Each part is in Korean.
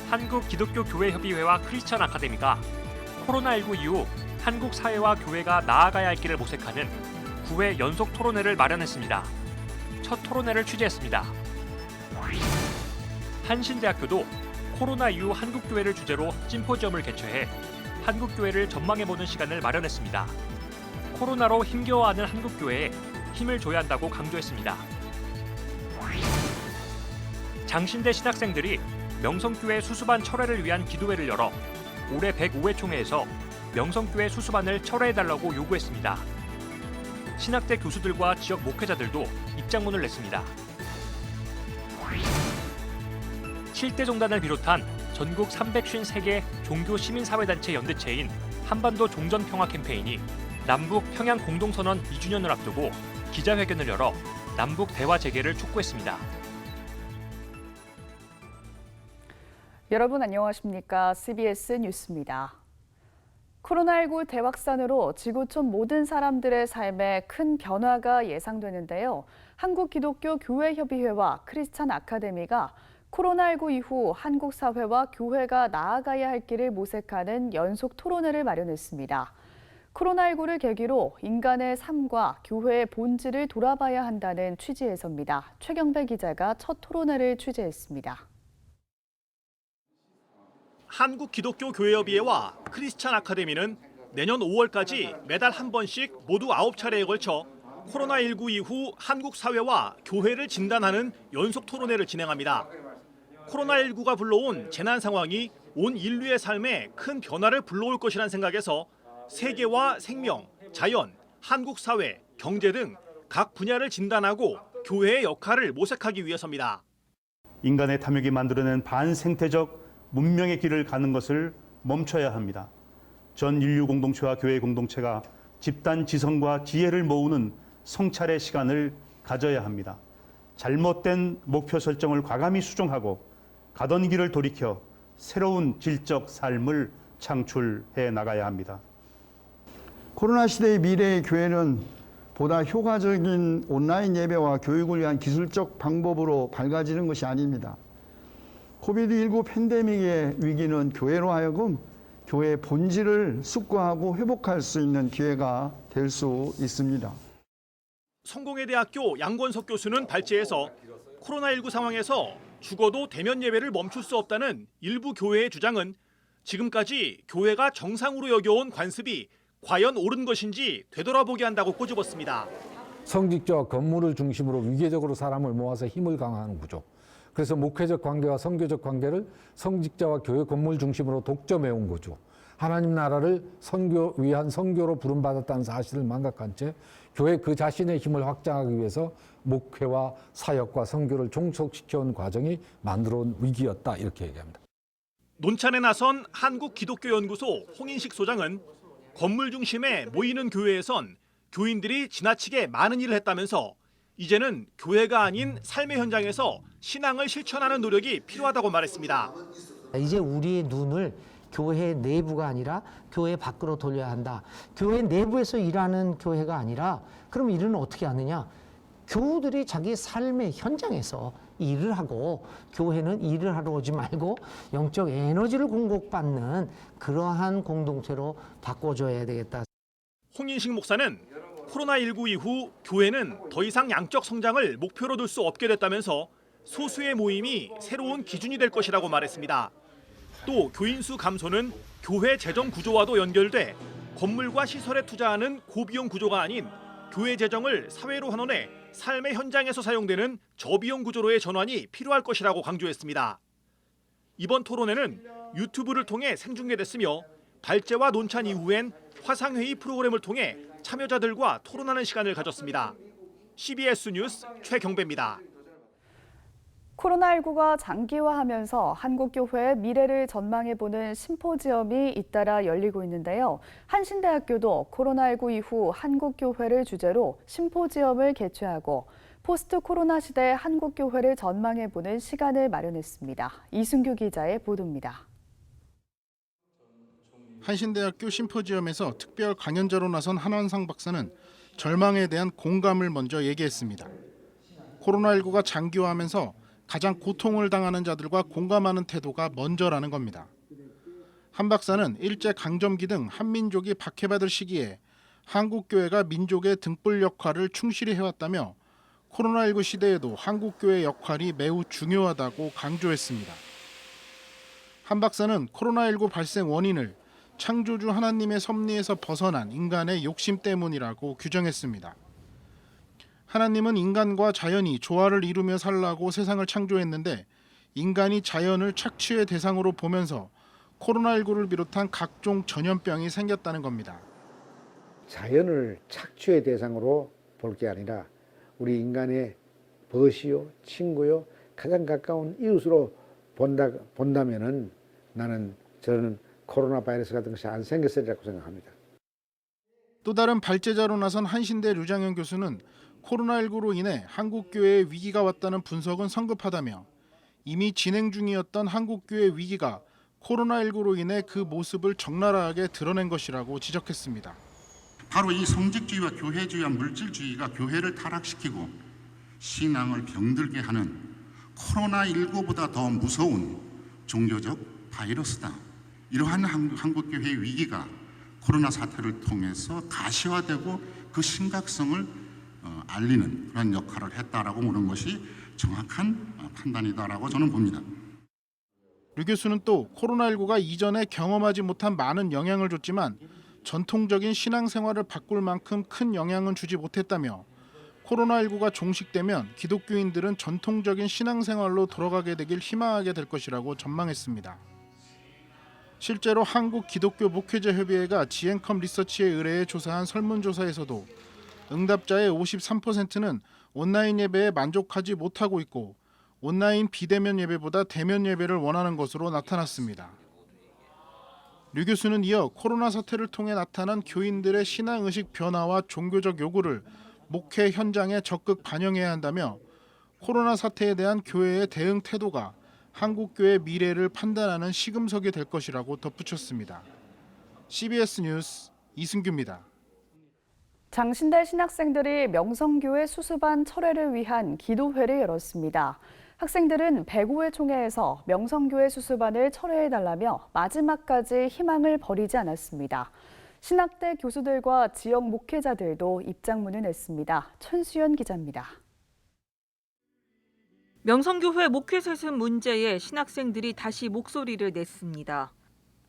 한국기독교교회협의회와 크리스천 아카데미가 코로나19 이후 한국 사회와 교회가 나아가야 할 길을 모색하는 9회 연속 토론회를 마련했습니다. 첫 토론회를 취재했습니다. 한신대학교도 코로나 이후 한국교회를 주제로 심포지엄을 개최해 한국교회를 전망해보는 시간을 마련했습니다. 코로나로 힘겨워하는 한국교회에 힘을 줘야 한다고 강조했습니다. 장신대 신학생들이 명성교회 수수반 철회를 위한 기도회를 열어 올해 105회 총회에서 명성교회 수수반을 철회해달라고 요구했습니다. 신학대 교수들과 지역 목회자들도 입장문을 냈습니다. 7대종단을 비롯한 전국 353개 종교시민사회단체 연대체인 한반도 종전평화 캠페인이 남북 평양 공동선언 2주년을 앞두고 기자회견을 열어 남북 대화 재개를 촉구했습니다. 여러분 안녕하십니까? CBS 뉴스입니다. 코로나19 대확산으로 지구촌 모든 사람들의 삶에 큰 변화가 예상되는데요. 한국기독교교회협의회와 크리스천 아카데미가 코로나19 이후 한국 사회와 교회가 나아가야 할 길을 모색하는 연속 토론회를 마련했습니다. 코로나19를 계기로 인간의 삶과 교회의 본질을 돌아봐야 한다는 취지에서입니다. 최경배 기자가 첫 토론회를 취재했습니다. 한국기독교교회협의회와 크리스천 아카데미는 내년 5월까지 매달 한 번씩 모두 9차례에 걸쳐 코로나19 이후 한국 사회와 교회를 진단하는 연속 토론회를 진행합니다. 코로나19가 불러온 재난 상황이 온 인류의 삶에 큰 변화를 불러올 것이라는 생각에서 세계와 생명, 자연, 한국 사회, 경제 등 각 분야를 진단하고 교회의 역할을 모색하기 위해서입니다. 인간의 탐욕이 만들어낸 반생태적 문명의 길을 가는 것을 멈춰야 합니다. 전 인류 공동체와 교회 공동체가 집단 지성과 지혜를 모으는 성찰의 시간을 가져야 합니다. 잘못된 목표 설정을 과감히 수정하고 가던 길을 돌이켜 새로운 질적 삶을 창출해 나가야 합니다. 코로나 시대의 미래의 교회는 보다 효과적인 온라인 예배와 교육을 위한 기술적 방법으로 밝아지는 것이 아닙니다. 코비드19 팬데믹의 위기는 교회로 하여금 교회의 본질을 숙고하고 회복할 수 있는 기회가 될 수 있습니다. 성공회대학교 양권석 교수는 발제에서 코로나19 상황에서 죽어도 대면 예배를 멈출 수 없다는 일부 교회의 주장은 지금까지 교회가 정상으로 여겨온 관습이 과연 옳은 것인지 되돌아보게 한다고 꼬집었습니다. 성직자와 건물을 중심으로 위계적으로 사람을 모아서 힘을 강화하는 구조. 그래서 목회적 관계와 선교적 관계를 성직자와 교회 건물 중심으로 독점해온 거죠. 하나님 나라를 위한 선교로 부름받았다는 사실을 망각한 채 교회 그 자신의 힘을 확장하기 위해서 목회와 사역과 선교를 종속시켜온 과정이 만들어온 위기였다 이렇게 얘기합니다. 논찬에 나선 한국기독교연구소 홍인식 소장은 건물 중심에 모이는 교회에선 교인들이 지나치게 많은 일을 했다면서 이제는 교회가 아닌 삶의 현장에서 신앙을 실천하는 노력이 필요하다고 말했습니다. 이제 우리의 눈을 교회 내부가 아니라 교회 밖으로 돌려야 한다. 교회 내부에서 일하는 교회가 아니라 그럼 일은 어떻게 하느냐? 교우들이 자기 삶의 현장에서 일을 하고 교회는 일을 하러 오지 말고 영적 에너지를 공급받는 그러한 공동체로 바꿔줘야 되겠다. 홍인식 목사는 코로나19 이후 교회는 더 이상 양적 성장을 목표로 둘 수 없게 됐다면서 소수의 모임이 새로운 기준이 될 것이라고 말했습니다. 또 교인 수 감소는 교회 재정 구조와도 연결돼 건물과 시설에 투자하는 고비용 구조가 아닌 교회 재정을 사회로 환원해 삶의 현장에서 사용되는 저비용 구조로의 전환이 필요할 것이라고 강조했습니다. 이번 토론회는 유튜브를 통해 생중계됐으며 발제와 논찬 이후엔 화상회의 프로그램을 통해 참여자들과 토론하는 시간을 가졌습니다. CBS 뉴스 최경배입니다. 코로나19가 장기화하면서 한국교회의 미래를 전망해보는 심포지엄이 잇따라 열리고 있는데요. 한신대학교도 코로나19 이후 한국교회를 주제로 심포지엄을 개최하고 포스트 코로나 시대 한국교회를 전망해보는 시간을 마련했습니다. 이순규 기자의 보도입니다. 한신대학교 심포지엄에서 특별 강연자로 나선 한원상 박사는 절망에 대한 공감을 먼저 얘기했습니다. 코로나19가 장기화하면서 가장 고통을 당하는 자들과 공감하는 태도가 먼저라는 겁니다. 한 박사는 일제강점기 등 한민족이 박해받을 시기에 한국교회가 민족의 등불 역할을 충실히 해왔다며 코로나19 시대에도 한국교회 역할이 매우 중요하다고 강조했습니다. 한 박사는 코로나19 발생 원인을 창조주 하나님의 섭리에서 벗어난 인간의 욕심 때문이라고 규정했습니다. 하나님은 인간과 자연이 조화를 이루며 살라고 세상을 창조했는데 인간이 자연을 착취의 대상으로 보면서 코로나19를 비롯한 각종 전염병이 생겼다는 겁니다. 자연을 착취의 대상으로 볼 게 아니라 우리 인간의 벗이요, 친구요, 가장 가까운 이웃으로 본다면은 저는 코로나 바이러스 같은 것이 안 생겼으리라고 생각합니다. 또 다른 발제자로 나선 한신대 류장현 교수는 코로나19로 인해 한국교회에 위기가 왔다는 분석은 성급하다며 이미 진행 중이었던 한국교회 위기가 코로나19로 인해 그 모습을 적나라하게 드러낸 것이라고 지적했습니다. 바로 이 성직주의와 교회주의와 물질주의가 교회를 타락시키고 신앙을 병들게 하는 코로나19보다 더 무서운 종교적 바이러스다. 이러한 한국교회의 위기가 코로나 사태를 통해서 가시화되고 그 심각성을 알리는 그런 역할을 했다라고 보는 것이 정확한 판단이다라고 저는 봅니다. 류 교수는 또 코로나19가 이전에 경험하지 못한 많은 영향을 줬지만 전통적인 신앙생활을 바꿀 만큼 큰 영향은 주지 못했다며 코로나19가 종식되면 기독교인들은 전통적인 신앙생활로 돌아가게 되길 희망하게 될 것이라고 전망했습니다. 실제로 한국 기독교 목회자협의회가 지앤컴 리서치에 의뢰해 조사한 설문조사에서도 응답자의 53%는 온라인 예배에 만족하지 못하고 있고 온라인 비대면 예배보다 대면 예배를 원하는 것으로 나타났습니다. 류 교수는 이어 코로나 사태를 통해 나타난 교인들의 신앙의식 변화와 종교적 요구를 목회 현장에 적극 반영해야 한다며 코로나 사태에 대한 교회의 대응 태도가 한국교회 미래를 판단하는 시금석이 될 것이라고 덧붙였습니다. CBS 뉴스 이승규입니다. 장신대 신학생들이 명성교회 수수반 철회를 위한 기도회를 열었습니다. 학생들은 105회 총회에서 명성교회 수수반을 철회해달라며 마지막까지 희망을 버리지 않았습니다. 신학대 교수들과 지역 목회자들도 입장문을 냈습니다. 천수연 기자입니다. 명성교회 목회 세습 문제에 신학생들이 다시 목소리를 냈습니다.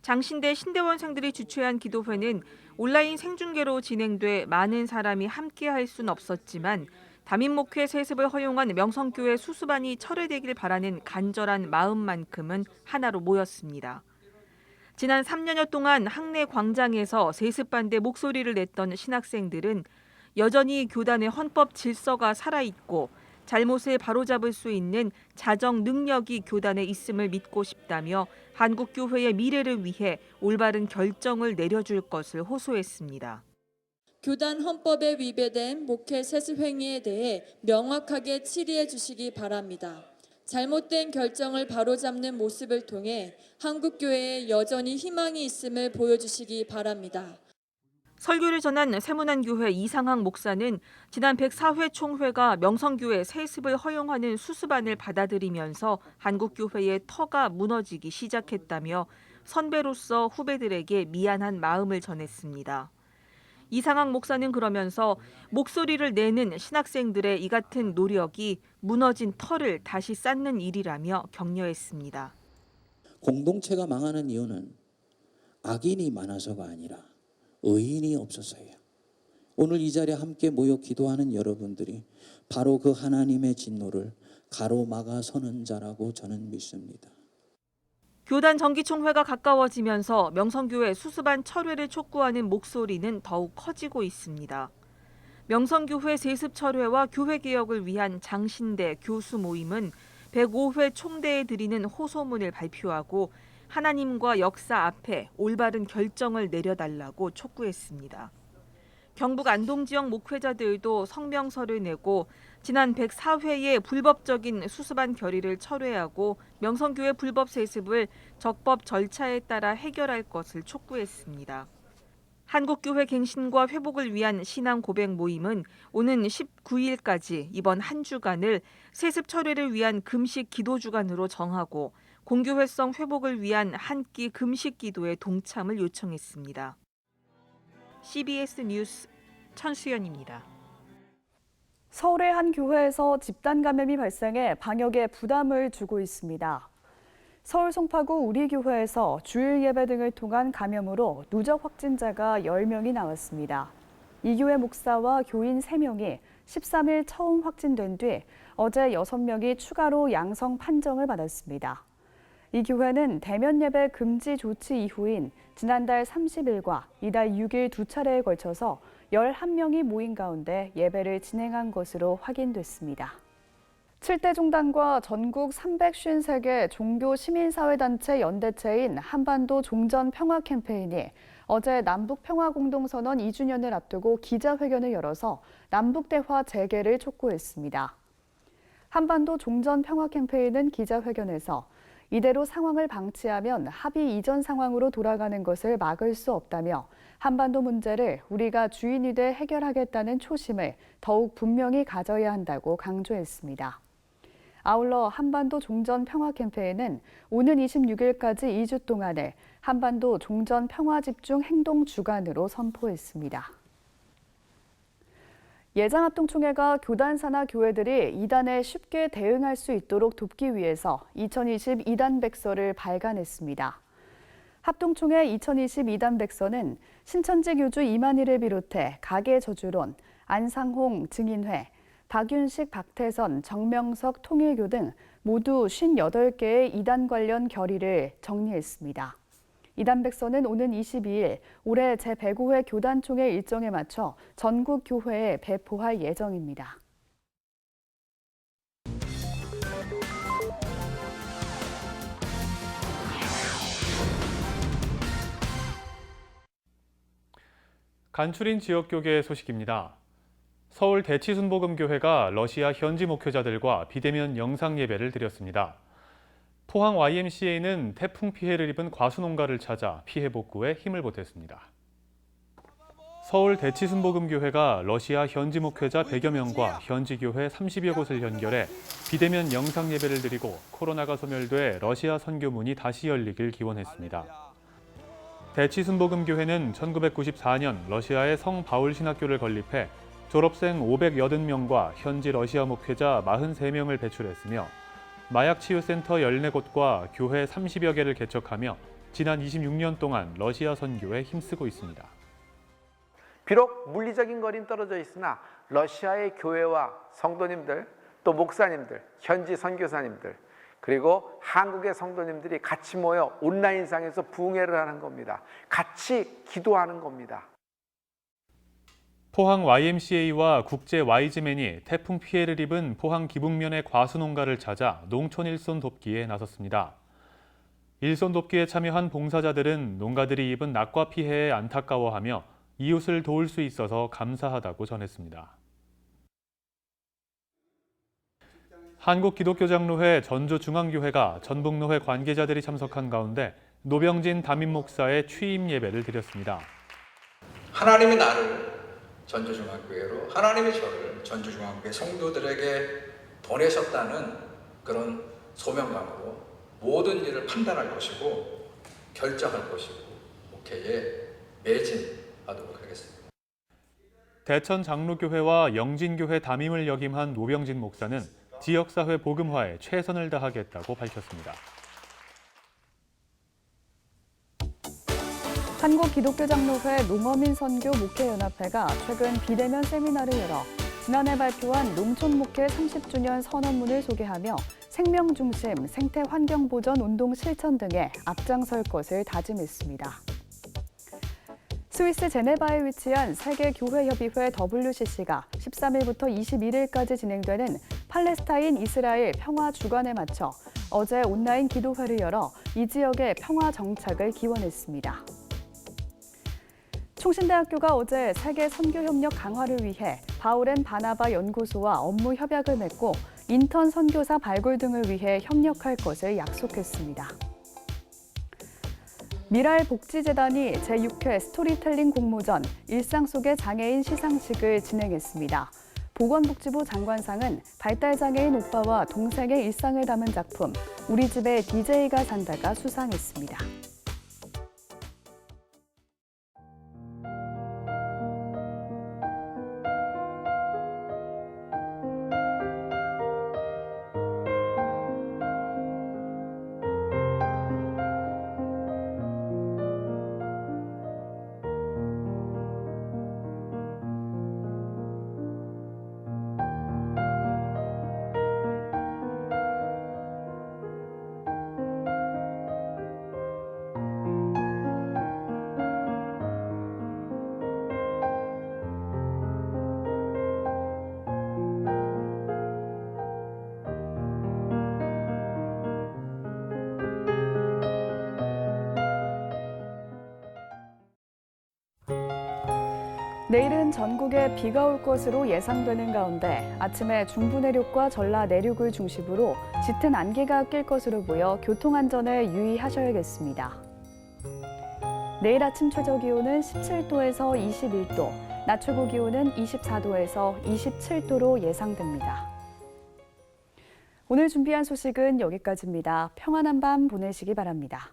장신대 신대원생들이 주최한 기도회는 온라인 생중계로 진행돼 많은 사람이 함께할 순 없었지만 담임목회 세습을 허용한 명성교회 수수반이 철회되길 바라는 간절한 마음만큼은 하나로 모였습니다. 지난 3년여 동안 학내 광장에서 세습반대 목소리를 냈던 신학생들은 여전히 교단의 헌법 질서가 살아있고 잘못을 바로잡을 수 있는 자정 능력이 교단에 있음을 믿고 싶다며 한국교회의 미래를 위해 올바른 결정을 내려줄 것을 호소했습니다. 교단 헌법에 위배된 목회 세습 행위에 대해 명확하게 치리해 주시기 바랍니다. 잘못된 결정을 바로잡는 모습을 통해 한국교회에 여전히 희망이 있음을 보여주시기 바랍니다. 설교를 전한 세문안교회 이상학 목사는 지난 104회 총회가 명성교회 세습을 허용하는 수수반을 받아들이면서 한국교회의 터가 무너지기 시작했다며 선배로서 후배들에게 미안한 마음을 전했습니다. 이상학 목사는 그러면서 목소리를 내는 신학생들의 이 같은 노력이 무너진 터를 다시 쌓는 일이라며 격려했습니다. 공동체가 망하는 이유는 악인이 많아서가 아니라 의인이 없어서예요. 오늘 이 자리에 함께 모여 기도하는 여러분들이 바로 그 하나님의 진노를 가로막아 서는 자라고 저는 믿습니다. 교단 정기총회가 가까워지면서 명성교회 수수반 철회를 촉구하는 목소리는 더욱 커지고 있습니다. 명성교회 세습 철회와 교회 개혁을 위한 장신대 교수 모임은 105회 총대에 드리는 호소문을 발표하고 하나님과 역사 앞에 올바른 결정을 내려달라고 촉구했습니다. 경북 안동 지역 목회자들도 성명서를 내고 지난 104회의 불법적인 수수반 결의를 철회하고 명성교회 불법 세습을 적법 절차에 따라 해결할 것을 촉구했습니다. 한국교회 갱신과 회복을 위한 신앙 고백 모임은 오는 19일까지 이번 한 주간을 세습 철회를 위한 금식 기도 주간으로 정하고 공교회성 회복을 위한 한 끼 금식 기도에 동참을 요청했습니다. CBS 뉴스 천수연입니다. 서울의 한 교회에서 집단 감염이 발생해 방역에 부담을 주고 있습니다. 서울 송파구 우리교회에서 주일 예배 등을 통한 감염으로 누적 확진자가 10명이 나왔습니다. 이 교회 목사와 교인 3명이 13일 처음 확진된 뒤 어제 6명이 추가로 양성 판정을 받았습니다. 이 교회는 대면 예배 금지 조치 이후인 지난달 30일과 이달 6일 두 차례에 걸쳐서 11명이 모인 가운데 예배를 진행한 것으로 확인됐습니다. 7대 종단과 전국 353개 종교 시민사회단체 연대체인 한반도 종전 평화 캠페인이 어제 남북평화공동선언 2주년을 앞두고 기자회견을 열어서 남북대화 재개를 촉구했습니다. 한반도 종전 평화 캠페인은 기자회견에서 이대로 상황을 방치하면 합의 이전 상황으로 돌아가는 것을 막을 수 없다며 한반도 문제를 우리가 주인이 돼 해결하겠다는 초심을 더욱 분명히 가져야 한다고 강조했습니다. 아울러 한반도 종전 평화 캠페인은 오는 26일까지 2주 동안을 한반도 종전 평화 집중 행동 주간으로 선포했습니다. 예장합동총회가 교단사나 교회들이 이단에 쉽게 대응할 수 있도록 돕기 위해서 2020 이단 백서를 발간했습니다. 합동총회 2020 이단 백서는 신천지 교주 이만희를 비롯해 가계저주론, 안상홍 증인회, 박윤식, 박태선, 정명석 통일교 등 모두 58개의 이단 관련 결의를 정리했습니다. 이단 백서는 오는 22일 올해 제105회 교단총회 일정에 맞춰 전국 교회에 배포할 예정입니다. 간추린 지역교계 소식입니다. 서울 대치순복음교회가 러시아 현지 목회자들과 비대면 영상 예배를 드렸습니다. 포항 YMCA는 태풍 피해를 입은 과수농가를 찾아 피해 복구에 힘을 보탰습니다. 서울 대치순복음교회가 러시아 현지 목회자 100여 명과 현지 교회 30여 곳을 연결해 비대면 영상 예배를 드리고 코로나가 소멸돼 러시아 선교문이 다시 열리길 기원했습니다. 대치순복음교회는 1994년 러시아의 성 바울 신학교를 건립해 졸업생 580명과 현지 러시아 목회자 43명을 배출했으며 마약치유센터 14곳과 교회 30여 개를 개척하며 지난 26년 동안 러시아 선교에 힘쓰고 있습니다. 비록 물리적인 거리는 떨어져 있으나 러시아의 교회와 성도님들, 또 목사님들, 현지 선교사님들, 그리고 한국의 성도님들이 같이 모여 온라인상에서 부흥회를 하는 겁니다. 같이 기도하는 겁니다. 포항 YMCA와 국제 YG맨이 태풍 피해를 입은 포항 기북면의 과수농가를 찾아 농촌 일손 돕기에 나섰습니다. 일손 돕기에 참여한 봉사자들은 농가들이 입은 낙과 피해에 안타까워하며 이웃을 도울 수 있어서 감사하다고 전했습니다. 한국기독교장로회 전주중앙교회가 전북노회 관계자들이 참석한 가운데 노병진 담임 목사의 취임 예배를 드렸습니다. 하나님이 나를 전주중앙교회로, 하나님이 저를 전주중앙교회 성도들에게 보내셨다는 그런 소명감으로 모든 일을 판단할 것이고 결정할 것이고 목회에 매진하도록 하겠습니다. 대천 장로교회와 영진교회 담임을 역임한 노병진 목사는 지역사회 복음화에 최선을 다하겠다고 밝혔습니다. 한국기독교장로회 농어민 선교 목회연합회가 최근 비대면 세미나를 열어 지난해 발표한 농촌 목회 30주년 선언문을 소개하며 생명 중심 생태 환경 보전 운동 실천 등에 앞장설 것을 다짐했습니다. 스위스 제네바에 위치한 세계교회협의회 WCC가 13일부터 21일까지 진행되는 팔레스타인 이스라엘 평화 주간에 맞춰 어제 온라인 기도회를 열어 이 지역의 평화 정착을 기원했습니다. 총신대학교가 어제 세계 선교협력 강화를 위해 바울앤 바나바 연구소와 업무 협약을 맺고 인턴 선교사 발굴 등을 위해 협력할 것을 약속했습니다. 미랄복지재단이 제6회 스토리텔링 공모전 일상 속의 장애인 시상식을 진행했습니다. 보건복지부 장관상은 발달장애인 오빠와 동생의 일상을 담은 작품 우리 집에 DJ가 산다가 수상했습니다. 내일은 전국에 비가 올 것으로 예상되는 가운데 아침에 중부 내륙과 전라 내륙을 중심으로 짙은 안개가 낄 것으로 보여 교통안전에 유의하셔야겠습니다. 내일 아침 최저 기온은 17도에서 21도, 낮 최고 기온은 24도에서 27도로 예상됩니다. 오늘 준비한 소식은 여기까지입니다. 평안한 밤 보내시기 바랍니다.